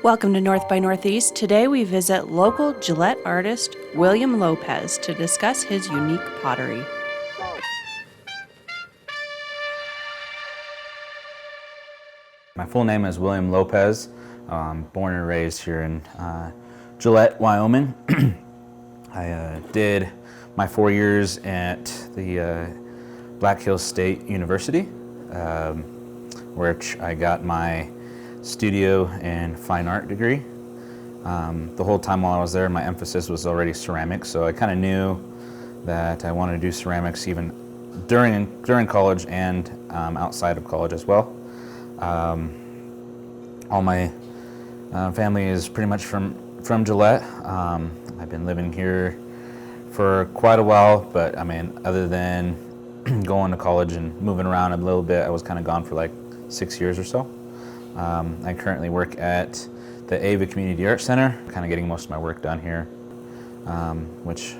Welcome to North by Northeast. Today we visit local Gillette artist William Lopez to discuss his unique pottery. My full name is William Lopez. I'm born and raised here in Gillette, Wyoming. I did my 4 years at the Black Hills State University, where I got my studio and fine art degree. The whole time while I was there, my emphasis was already ceramics, so I kind of knew that I wanted to do ceramics even during college and outside of college as well. All my family is pretty much from Gillette. I've been living here for quite a while, but I mean, other than going to college and moving around a little bit, I was kind of gone for like 6 years or so. I currently work at the Ava Community Arts Center, kind of getting most of my work done here, which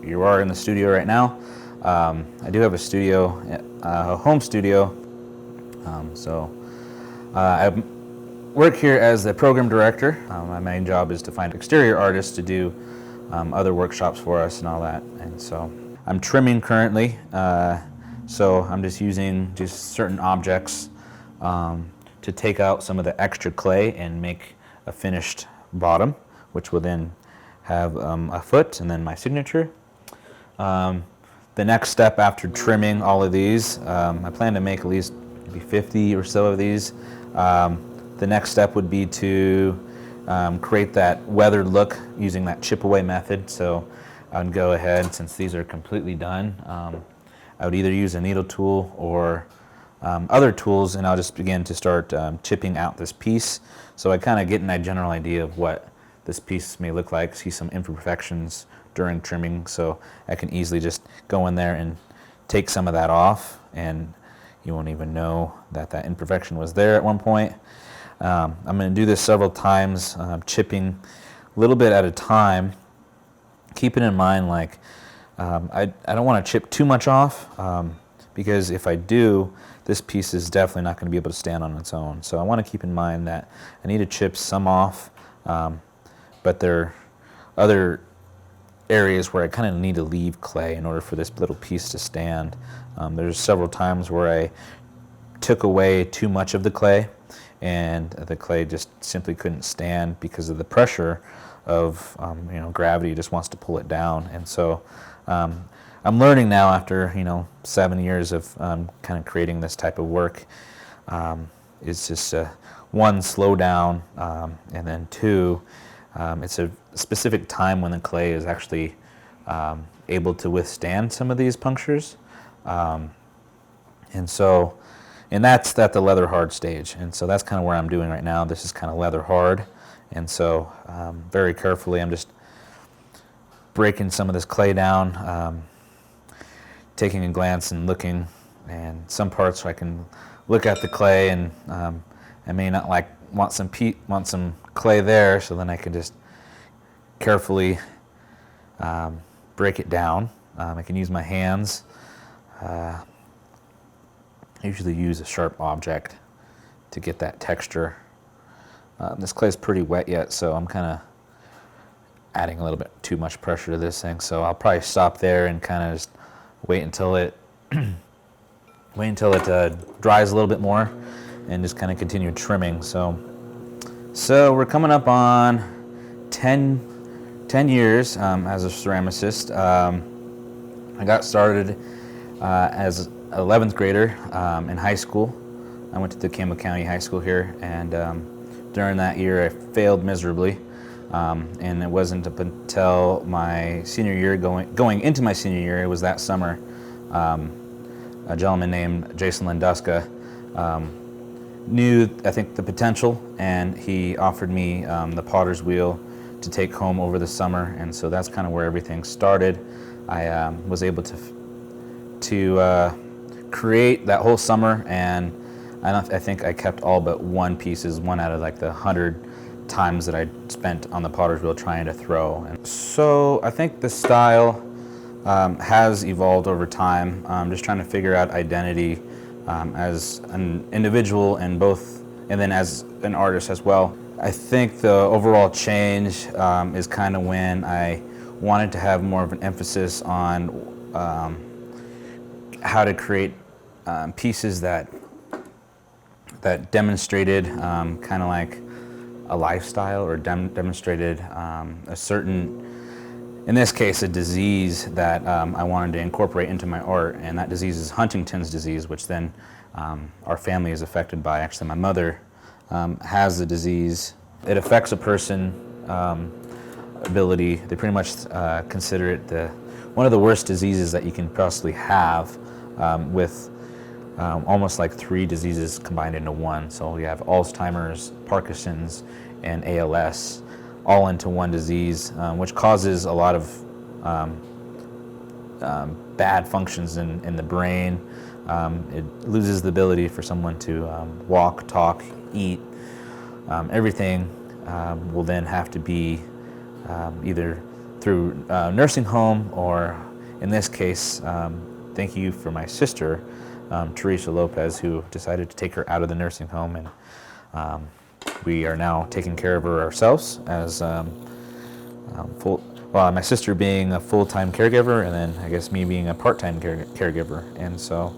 you are in the studio right now. I do have a studio, a home studio, I work here as the program director. My main job is to find exterior artists to do other workshops for us and all that. And so I'm trimming currently, so I'm just using certain objects to take out some of the extra clay and make a finished bottom, which will then have a foot and then my signature. The next step after trimming all of these, I plan to make at least maybe 50 or so of these. The next step would be to create that weathered look using that chip away method. So I would go ahead, since these are completely done, I would either use a needle tool or other tools, and I'll just begin to start chipping out this piece. So I kind of get a general idea of what this piece may look like, see some imperfections during trimming, so I can easily just go in there and take some of that off, and you won't even know that that imperfection was there at one point. I'm going to do this several times, chipping a little bit at a time, keeping in mind like I don't want to chip too much off, because if I do, this piece is definitely not going to be able to stand on its own. So I want to keep in mind that I need to chip some off, but there are other areas where I kind of need to leave clay in order for this little piece to stand. There's several times where I took away too much of the clay, and the clay just simply couldn't stand because of the pressure of gravity just wants to pull it down. And so I'm learning now, after 7 years of kind of creating this type of work, is just one, slow down, and then two, it's a specific time when the clay is actually able to withstand some of these punctures, and that's at the leather hard stage. And so that's kind of where I'm doing right now. This is kind of leather hard, and so very carefully I'm just breaking some of this clay down, taking a glance and looking, and some parts I can look at the clay and I may not want some clay there, so then I can just carefully break it down. I can use my hands. I usually use a sharp object to get that texture. This clay is pretty wet yet, so I'm kind of adding a little bit too much pressure to this thing, so I'll probably stop there and kind of just wait until it dries a little bit more, and just kind of continue trimming. So we're coming up on 10 years as a ceramicist. I got started as an 11th grader in high school. I went to the Campbell County High School here, and during that year I failed miserably. And it wasn't up until my senior year, going into my senior year, it was that summer, a gentleman named Jason Lenduska knew, I think, the potential, and he offered me the potter's wheel to take home over the summer, and so that's kind of where everything started. I was able to create that whole summer, and I think I kept all but one out of like the 100 times that I spent on the potter's wheel trying to throw. And so I think the style has evolved over time. Just trying to figure out identity as an individual, and both and then as an artist as well. I think the overall change is kind of when I wanted to have more of an emphasis on how to create pieces that demonstrated kind of like a lifestyle, or demonstrated a certain, in this case, a disease that I wanted to incorporate into my art. And that disease is Huntington's disease, which then our family is affected by. Actually, my mother has the disease. It affects a person ability. They pretty much consider it one of the worst diseases that you can possibly have, with almost like 3 diseases combined into one. So you have Alzheimer's, Parkinson's, and ALS all into one disease, which causes a lot of bad functions in the brain. It loses the ability for someone to walk, talk, eat. Everything will then have to be either through nursing home, or in this case, thank you for my sister, Teresa Lopez, who decided to take her out of the nursing home, and we are now taking care of her ourselves as my sister being a full-time caregiver, and then I guess me being a part-time caregiver. And so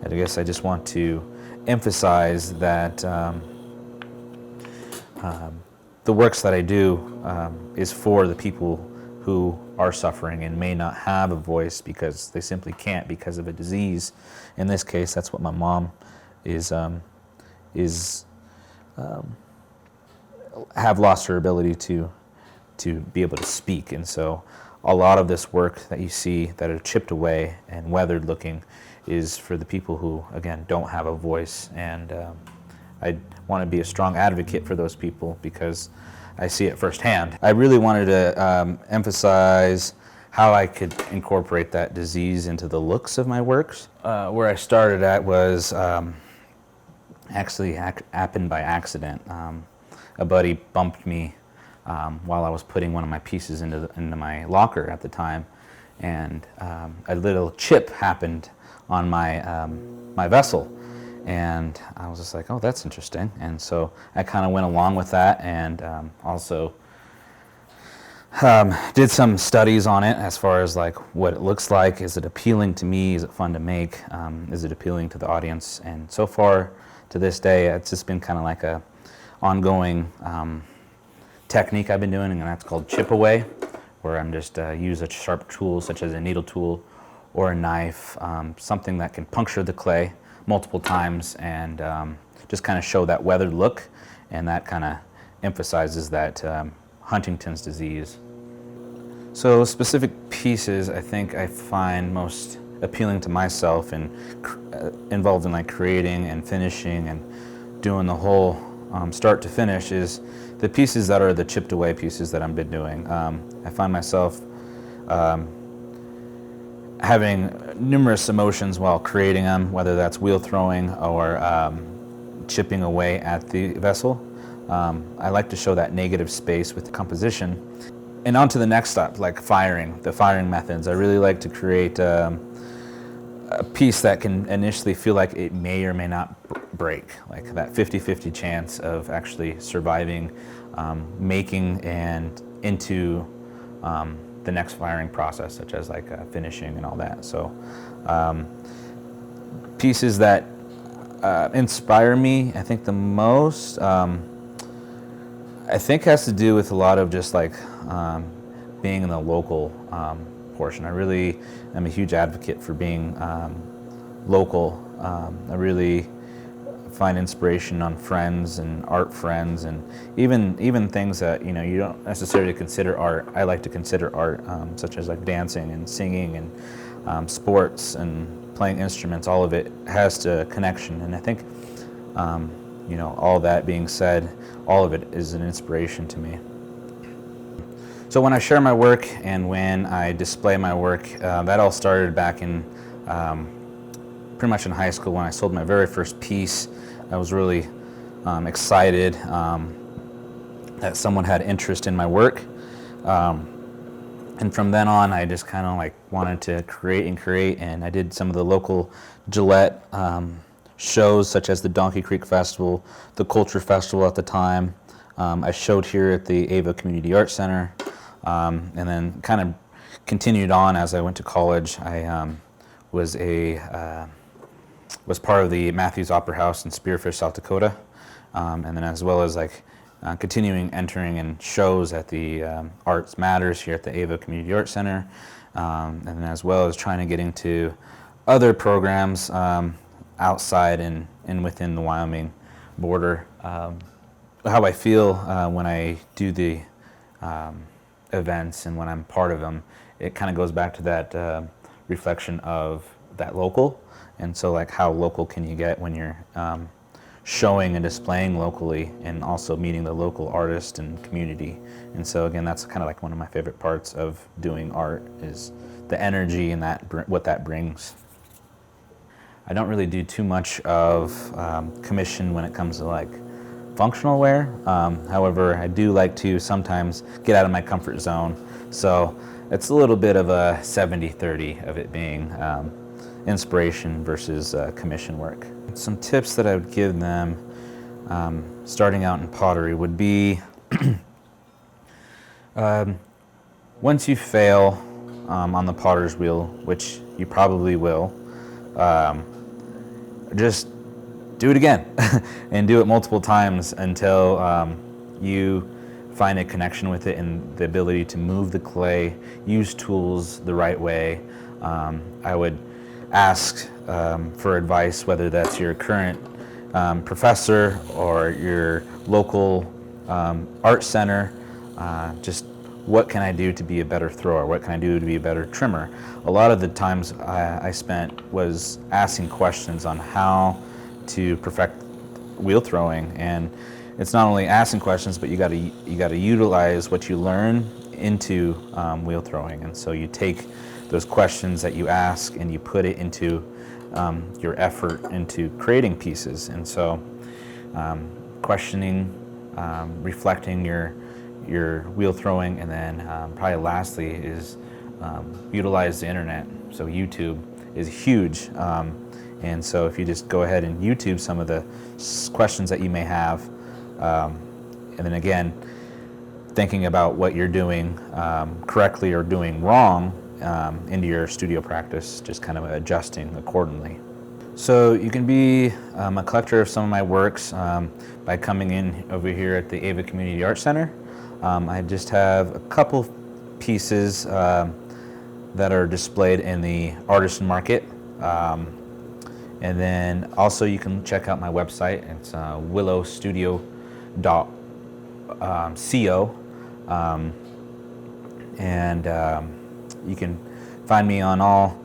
I guess I just want to emphasize that the works that I do is for the people who are suffering and may not have a voice because they simply can't because of a disease. In this case, that's what my mom have lost her ability to be able to speak. And so a lot of this work that you see that are chipped away and weathered looking is for the people who, again, don't have a voice. And I want to be a strong advocate for those people because I see it firsthand. I really wanted to emphasize how I could incorporate that disease into the looks of my works. Where I started at was actually happened by accident. A buddy bumped me while I was putting one of my pieces into my locker at the time, and a little chip happened on my vessel. And I was just like, oh, that's interesting. And so I kind of went along with that, and also did some studies on it as far as like what it looks like. Is it appealing to me? Is it fun to make? Is it appealing to the audience? And so far to this day, it's just been kind of like a ongoing technique I've been doing, and that's called chip away, where I'm just use a sharp tool such as a needle tool or a knife, something that can puncture the clay multiple times and just kind of show that weathered look, and that kind of emphasizes that Huntington's disease. So specific pieces I think I find most appealing to myself and involved in like creating and finishing and doing the whole start to finish is the pieces that are the chipped away pieces that I've been doing. I find myself having numerous emotions while creating them, whether that's wheel throwing or chipping away at the vessel. I like to show that negative space with the composition. And on to the next step, like the firing methods. I really like to create a piece that can initially feel like it may or may not break, like that 50-50 chance of actually surviving, making and into the next firing process, such as like finishing and all that. So pieces that inspire me, I think the most, I think has to do with a lot of just like being in the local portion. I really am a huge advocate for being local. I really find inspiration on friends and art friends, and even things that you don't necessarily consider art. I like to consider art, such as like dancing and singing and sports and playing instruments. All of it has a connection, and I think all that being said, all of it is an inspiration to me. So when I share my work and when I display my work, that all started back in pretty much in high school when I sold my very first piece. I was really excited that someone had interest in my work. And from then on, I just kind of like wanted to create, and I did some of the local Gillette shows such as the Donkey Creek Festival, the Culture Festival at the time. I showed here at the Ava Community Arts Center, and then kind of continued on as I went to college. I was part of the Matthews Opera House in Spearfish, South Dakota, and then as well as continuing entering in shows at the Arts Matters here at the Ava Community Arts Center, and then as well as trying to get into other programs outside and within the Wyoming border. How I feel when I do the events and when I'm part of them, it kind of goes back to that reflection of that local. And so how local can you get when you're showing and displaying locally and also meeting the local artist and community. And so again, that's kind of one of my favorite parts of doing art is the energy and what that brings. I don't really do too much of commission when it comes to functional wear. However, I do like to sometimes get out of my comfort zone. So it's a little bit of a 70-30 of it being inspiration versus commission work. Some tips that I would give them starting out in pottery would be once you fail on the potter's wheel, which you probably will, just do it again and do it multiple times until you find a connection with it and the ability to move the clay, use tools the right way. I would ask for advice, whether that's your current professor or your local art center. Just what can I do to be a better thrower? What can I do to be a better trimmer? A lot of the times I spent was asking questions on how to perfect wheel throwing, and it's not only asking questions, but you got to utilize what you learn into wheel throwing. And so you take those questions that you ask and you put it into your effort into creating pieces. And so questioning, reflecting your wheel throwing, and then probably lastly is utilize the internet. So YouTube is huge. And so if you just go ahead and YouTube some of the questions that you may have, and then again, thinking about what you're doing correctly or doing wrong into your studio practice, just kind of adjusting accordingly. So you can be a collector of some of my works by coming in over here at the Ava Community Arts Center. I just have a couple pieces that are displayed in the artisan market. And then also you can check out my website. It's willowstudio.co. You can find me on all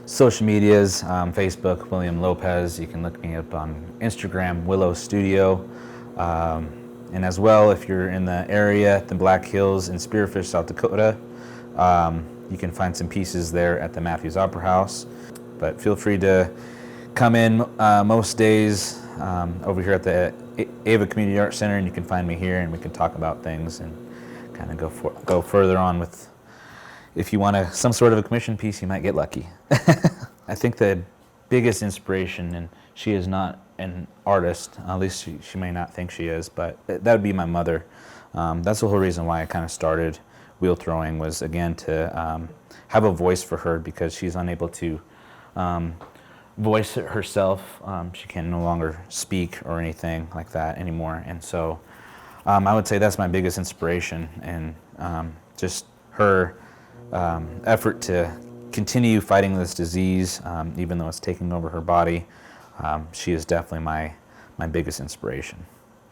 social medias, Facebook, William Lopez. You can look me up on Instagram, Willow Studio. And as well, if you're in the area, the Black Hills in Spearfish, South Dakota, you can find some pieces there at the Matthews Opera House. But feel free to come in most days over here at the Ava Community Arts Center, and you can find me here, and we can talk about things and kind of go further on with. If you want some sort of a commission piece, you might get lucky. I think the biggest inspiration, and she is not an artist, at least she may not think she is, but that would be my mother. That's the whole reason why I kind of started wheel throwing, was again to have a voice for her, because she's unable to voice it herself. She can no longer speak or anything like that anymore. And so I would say that's my biggest inspiration, and just her effort to continue fighting this disease, even though it's taking over her body. She is definitely my biggest inspiration.